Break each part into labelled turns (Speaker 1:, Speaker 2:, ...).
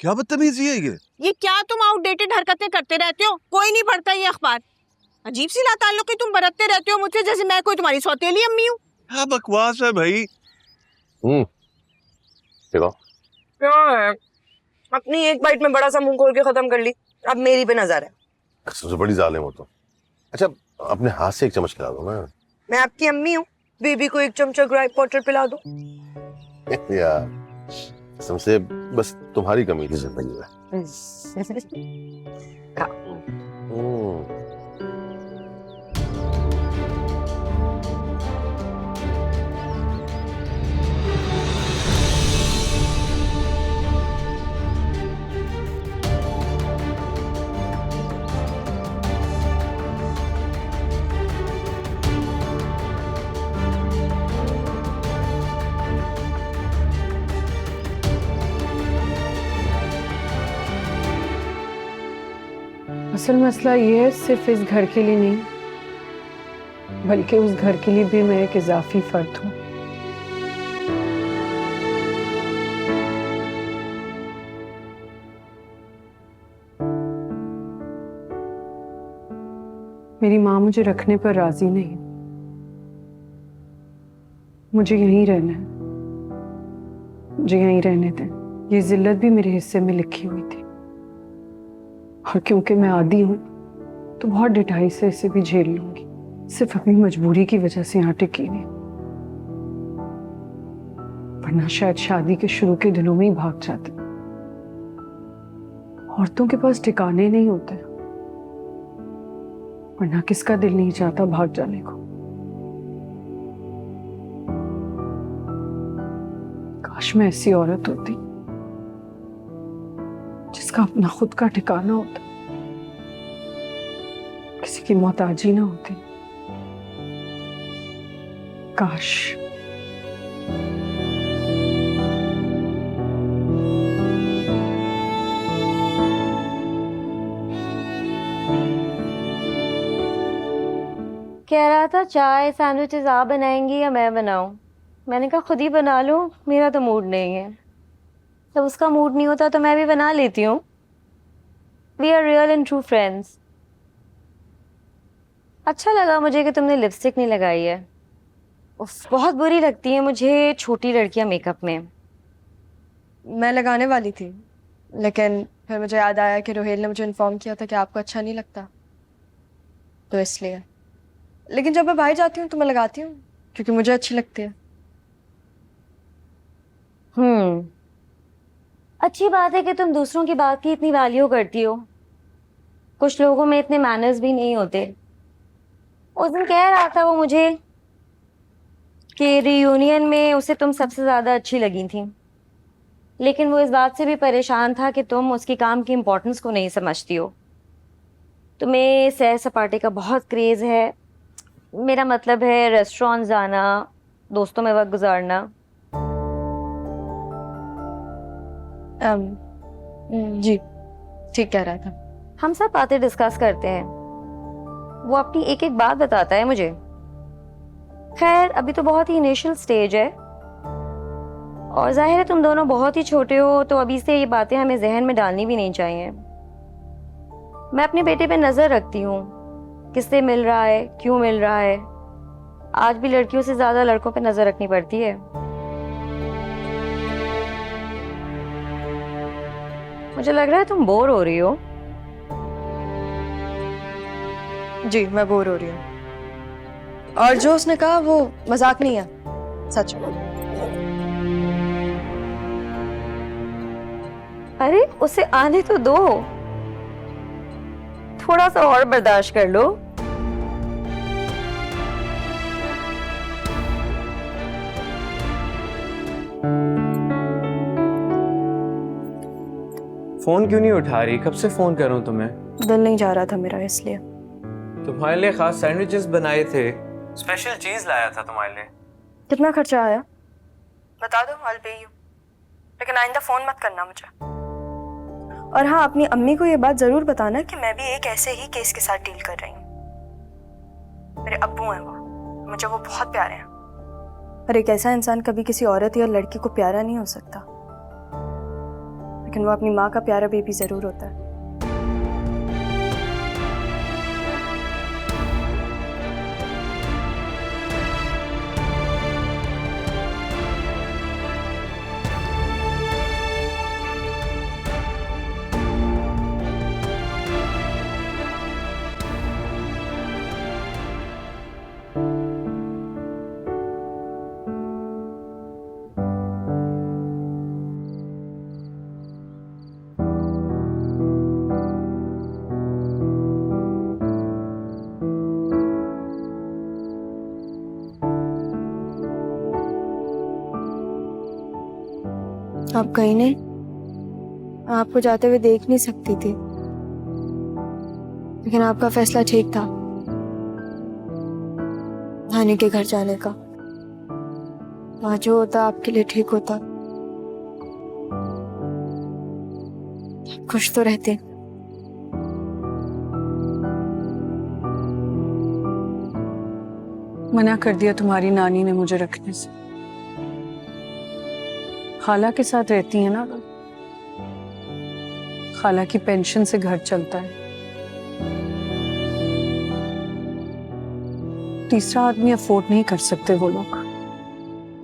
Speaker 1: क्या बदतमीजी है
Speaker 2: ये क्या तुम आउटडेटेड हरकतें करते रहते हो? कोई नहीं पढ़ता ये अखबार। अजीब सी लाताल्लुकी तुम बरतते रहते हो मुझसे, जैसे मैं कोई तुम्हारी सौतेली अम्मी हूँ।
Speaker 1: क्या बकवास है भाई।
Speaker 3: देखो
Speaker 4: क्या है, अपनी एक बाइट में बड़ा सा मुंह खोल के खत्म कर ली, अब मेरी पे नजर है।
Speaker 3: सबसे बड़ी जालिम हो तो। अच्छा अपने हाथ से एक चम्मच खिला दो ना।
Speaker 4: मैं आपकी अम्मी हूँ, बेबी को एक चमचा ग्राई वाटर पिला दो।
Speaker 3: यार कसम से बस तुम्हारी कमी थी जिंदगी में।
Speaker 5: असल मसला ये है, सिर्फ इस घर के लिए नहीं बल्कि उस घर के लिए भी मैं एक इजाफी फर्द हूँ। मेरी माँ मुझे रखने पर राजी नहीं, मुझे यहीं रहना है, मुझे यहीं रहने दें। ये जिल्लत भी मेरे हिस्से में लिखी हुई थी और क्योंकि मैं आदी हूं तो बहुत डिठाई से इसे भी झेल लूंगी। सिर्फ अपनी मजबूरी की वजह से यहाँ टिकी नहीं, वरना शायद शादी के शुरू के दिनों में ही भाग जाते। औरतों के पास ठिकाने नहीं होते, वरना किसका दिल नहीं चाहता भाग जाने को। काश मैं ऐसी औरत होती जिसका अपना खुद का ठिकाना होता, किसी की मोहताजी ना होती। काश।
Speaker 6: कह रहा था चाय सैंडविचेस आप बनाएंगी या मैं बनाऊं? मैंने कहा खुद ही बना लो, मेरा तो मूड नहीं है। जब उसका मूड नहीं होता तो मैं भी बना लेती हूँ। We are real and true friends. अच्छा लगा मुझे कि तुमने लिपस्टिक नहीं लगाई है। उफ, बहुत बुरी लगती है मुझे छोटी लड़कियां मेकअप में।
Speaker 4: मैं लगाने वाली थी, लेकिन फिर मुझे याद आया कि रोहेल ने मुझे इन्फॉर्म किया था कि आपको अच्छा नहीं लगता, तो इसलिए। लेकिन जब मैं बाहर जाती हूँ तो मैं लगाती हूँ क्योंकि मुझे अच्छी लगती है।
Speaker 6: अच्छी बात है कि तुम दूसरों की बात की इतनी वैल्यू करती हो। कुछ लोगों में इतने मैनर्स भी नहीं होते। उस दिन कह रहा था वो मुझे कि रियूनियन में उसे तुम सबसे ज्यादा अच्छी लगी थी, लेकिन वो इस बात से भी परेशान था कि तुम उसकी काम की इम्पोर्टेंस को नहीं समझती हो। तुम्हें सैर सपाटे का बहुत क्रेज है, मेरा मतलब है रेस्टोरेंट जाना, दोस्तों में वक्त गुजारना।
Speaker 4: जी ठीक कह रहा था।
Speaker 6: हम सब बातें डिस्कस करते हैं, वो अपनी एक एक बात बताता है मुझे। खैर अभी तो बहुत ही इनिशियल स्टेज है और जाहिर है तुम दोनों बहुत ही छोटे हो, तो अभी से ये बातें हमें जहन में डालनी भी नहीं चाहिए। मैं अपने बेटे पे नजर रखती हूँ, किससे मिल रहा है, क्यों मिल रहा है। आज भी लड़कियों से ज्यादा लड़कों पे नजर रखनी पड़ती है। मुझे लग रहा है तुम बोर हो रही हो।
Speaker 4: जी मैं बोर हो रही हूँ, और जो उसने कहा वो मजाक नहीं है, सच में।
Speaker 6: अरे उसे आने तो दो, थोड़ा सा और बर्दाश्त कर लो।
Speaker 7: फोन क्यों नहीं उठा रही? कब से फोन कर रहा हूं तुम्हें।
Speaker 4: दिल नहीं जा रहा था मेरा, इसलिए।
Speaker 7: तुम्हारे लिए खास सैंडविचेस बनाए थे, स्पेशल चीज लाया था तुम्हारे लिए।
Speaker 4: कितना खर्चा आया बता दो, I'll pay you, लेकिन आइंदा फोन मत करना मुझे। और हाँ, अपनी अम्मी को ये बात जरूर बताना कि मैं भी एक ऐसे ही केस के साथ डील कर रही हूँ। मेरे अब्बू हैं वो, मुझे वो बहुत प्यारे हैं। और एक ऐसा इंसान कभी किसी औरत या लड़की को प्यारा नहीं हो सकता, लेकिन वो अपनी माँ का प्यारा बेबी ज़रूर होता है। आप गई नहीं, आपको जाते हुए देख नहीं सकती थी, लेकिन आपका फैसला ठीक था नानी के घर जाने का। वहां जो होता आपके लिए ठीक होता। खुश तो रहते।
Speaker 5: मना कर दिया तुम्हारी नानी ने मुझे रखने से। खाला के साथ रहती है ना, खाला की पेंशन से घर चलता है। तीसरा आदमी अफोर्ड नहीं कर सकते वो लोग।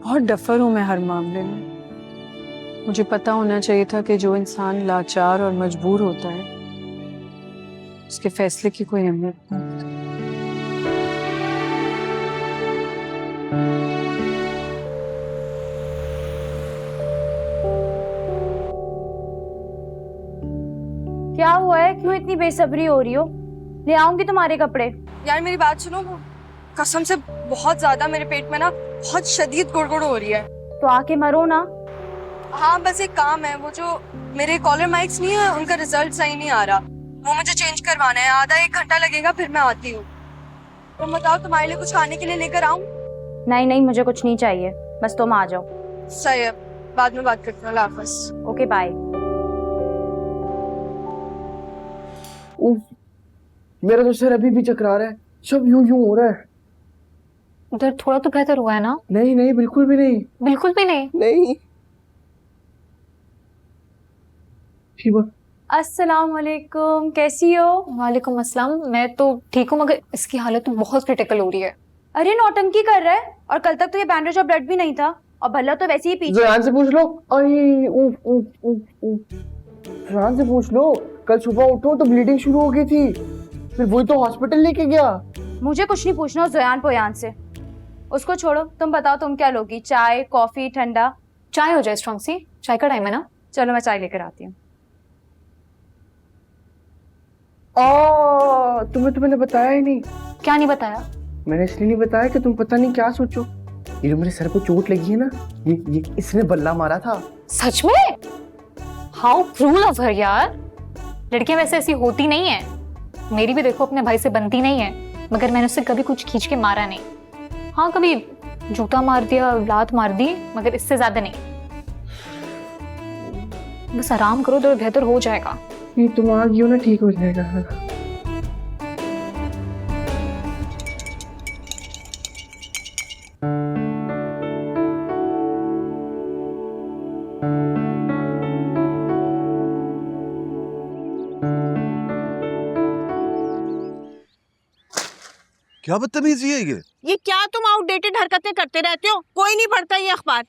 Speaker 5: बहुत डफर हूं मैं हर मामले में। मुझे पता होना चाहिए था कि जो इंसान लाचार और मजबूर होता है उसके फैसले की कोई अहमियत नहीं होती।
Speaker 6: क्या हुआ है? क्यों इतनी बेसब्री हो रही हो? ले आऊंगी तुम्हारे कपड़े।
Speaker 4: यार मेरी बात सुनो, कसम से बहुत ज्यादा मेरे पेट में ना बहुत शदीद गुड़गुड़ हो रही है।
Speaker 6: तो आके मरो ना।
Speaker 4: हाँ बस एक काम है, वो जो मेरे कॉलर माइक्स नहीं है उनका रिजल्ट सही नहीं आ रहा, वो मुझे चेंज करवाना है। आधा एक घंटा लगेगा, फिर मैं आती हूँ। तुम बताओ तुम्हारे लिए कुछ खाने के लिए लेकर आऊँ?
Speaker 6: नहीं नहीं, मुझे कुछ नहीं चाहिए, बस तुम आ जाओ।
Speaker 4: सही है, बाद में बात करते हैं। अल्लाह हाफिज।
Speaker 6: Okay bye.
Speaker 8: मेरा तो सर अभी भी चकरा रहा है, सब यूं यूं हो रहा है।
Speaker 9: उधर थोड़ा तो बेहतर हुआ है ना?
Speaker 8: नहीं नहीं, बिल्कुल भी नहीं।
Speaker 9: बिल्कुल भी नहीं?
Speaker 8: नहीं। शिवा,
Speaker 9: अस्सलाम वालेकुम, कैसी हो? वालेकुम अस्सलाम, मैं तो ठीक हूँ, मगर इसकी हालत तो बहुत क्रिटिकल हो रही है।
Speaker 6: अरे नौटंकी कर रहा है, और कल तक तो ये बैंडेज और ब्लड भी नहीं था, और भल्ला तो वैसे ही पीछे।
Speaker 8: ज़यान से पूछ लो। अरे ज़यान से पूछ लो, कल सुबह उठो तो ब्लीडिंग शुरू हो गई थी, फिर वही तो हॉस्पिटल लेके गया।
Speaker 6: मुझे कुछ नहीं पूछना उस ज़यान पोयान से, उसको छोड़ो। तुम बताओ तुम क्या लोगी? चाय, कॉफी, ठंडा?
Speaker 9: चाय हो जाए स्ट्रॉन्ग सी, चाय का टाइम है ना?
Speaker 6: चलो मैं चाय लेकर आती हूँ।
Speaker 8: तुम्हें बताया ही नहीं।
Speaker 9: क्या नहीं बताया?
Speaker 8: मैंने इसलिए नहीं बताया कि तुम पता नहीं क्या सोचो। ये जो मेरे सर को चोट लगी है ना, ये इसने बल्ला मारा था।
Speaker 9: सच में? हाउ क्रूल ऑफ हर यार। लड़कियां वैसे ऐसी होती नहीं है। मेरी भी देखो अपने भाई से बनती नहीं है, मगर मैंने उससे कभी कुछ खींच के मारा नहीं। हाँ कभी जूता मार दिया, लात मार दी, मगर इससे ज्यादा नहीं। बस आराम करो तो बेहतर हो जाएगा।
Speaker 8: ये तुम आ गई हो ना, ठीक हो जाएगा।
Speaker 1: क्या बदतमीजी है
Speaker 2: ये क्या तुम आउटडेटेड हरकतें करते रहते हो? कोई नहीं पढ़ता ये अखबार।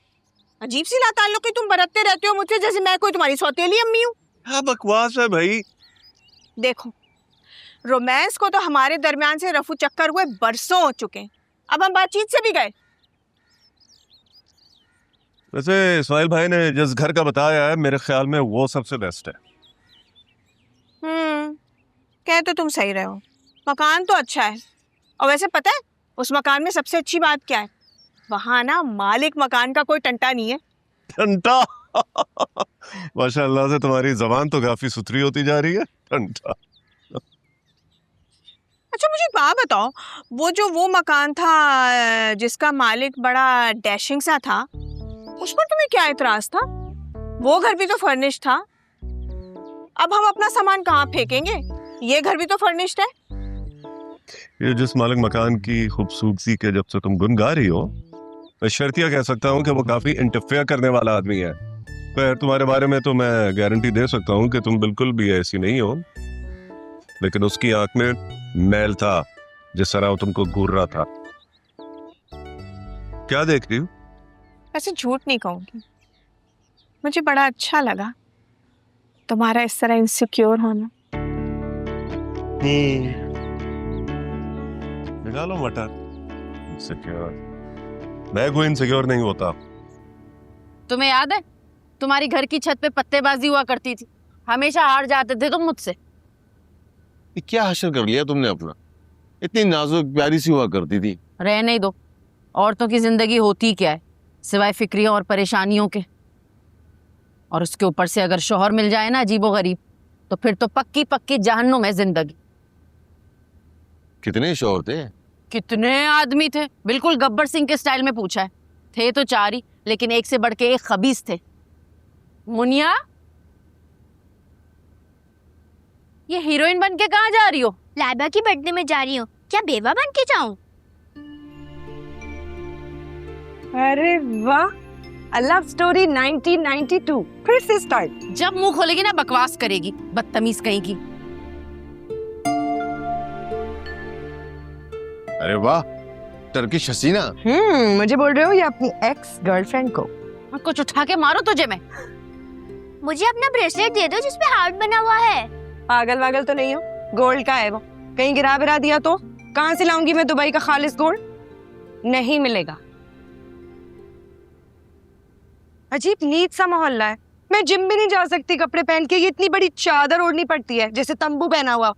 Speaker 2: अजीब सी लाताल्लुकी तुम बरतते रहते हो मुझसे, जैसे मैं कोई तुम्हारी सौतेली अम्मी हूँ।
Speaker 1: क्या बकवास है भाई।
Speaker 2: देखो, रोमांस को तो हमारे दरमियान से रफू चक्कर हुए बरसों हो चुके हैं, अब हम बातचीत से भी गए।
Speaker 1: वैसे इस्माइल भाई ने जिस घर का बताया है, मेरे ख्याल में वो सबसे बेस्ट है।
Speaker 2: कह तो तुम सही रहे हो, मकान तो अच्छा है। और वैसे पता है उस मकान में सबसे अच्छी बात क्या है? वहां ना मालिक मकान का कोई टंटा नहीं है।
Speaker 1: टंटा? माशाल्लाह से तुम्हारी जबान तो काफी सुथरी होती जा रही है। टंटा?
Speaker 2: अच्छा मुझे एक बात बताओ, वो मकान था जिसका मालिक बड़ा डैशिंग सा था, उस पर तुम्हें क्या इतराज था? वो घर भी तो फर्निश्ड था। अब हम अपना सामान कहाँ फेंकेंगे? ये घर भी तो फर्निश्ड है।
Speaker 1: ये जिस मालिक मकान की खूबसूरती के जब से तुम गुन गा रही हो, मैं शर्तिया कह सकता हूँ कि वो काफी इंटरफेयर करने वाला आदमी है। पर तुम्हारे बारे में तो मैं गारंटी दे सकता हूँ कि तुम बिल्कुल भी ऐसी नहीं हो, लेकिन उसकी आंख में मैल था जिस तरह वो तुमको घूर रहा था। क्या देख रही हो?
Speaker 2: ऐसे झूठ नहीं कहूंगी, मुझे बड़ा अच्छा लगा तुम्हारा इस तरह इनसिक्योर होना।
Speaker 1: निकालो मटर। इनसिक्योर? मैं कोई इनसिक्योर नहीं होता।
Speaker 10: तुम्हें याद है तुम्हारी घर की छत पे पत्तेबाजी हुआ करती थी, हमेशा हार जाते थे तुम मुझसे।
Speaker 3: ये क्या हासिल कर लिया तुमने अपना? इतनी नाजुक प्यारी सी हुआ करती थी।
Speaker 10: रहने ही दो, औरतों की जिंदगी होती क्या है सिवाय फिक्रियों और परेशानियों के। और उसके ऊपर से अगर शौहर मिल जाए ना अजीबो गरीब, तो फिर तो पक्की पक्की जहन्नुम है जिंदगी।
Speaker 3: कितने शौहर थे?
Speaker 10: कितने आदमी थे, बिल्कुल गब्बर सिंह के स्टाइल में पूछा है। थे तो 4 ही, लेकिन एक से बढ़ के एक खबीस थे। मुनिया, ये हीरोइन बन के कहाँ जा रही हो?
Speaker 11: लाइबा की बर्थडे में जा रही हूँ। क्या बेवा बन के जाऊं?
Speaker 2: अरे वाह, अ लव स्टोरी 1992 फिर से स्टार्ट।
Speaker 10: जब मुंह खोलेगी ना बकवास करेगी, बदतमीज कहीं की।
Speaker 3: अरे वाह, टर्किश हसीना।
Speaker 2: मुझे बोल रहे हो या अपनी एक्स गर्लफ्रेंड को?
Speaker 10: कुछ उठा के मारो तुझे मैं।
Speaker 11: मुझे अपना ब्रेसलेट दे दो जिसपे हार्ट बना हुआ है।
Speaker 2: पागल वागल तो नहीं हो? गोल्ड का है वो, कहीं गिरा विरा दिया तो कहां से लाऊंगी मैं दुबई का खालिस गोल्ड? नहीं मिलेगा। अजीब नीच सा मोहल्ला है, मैं जिम भी नहीं जा सकती कपड़े पहन के। ये इतनी बड़ी चादर ओढ़नी पड़ती है जैसे तंबू पहना हुआ।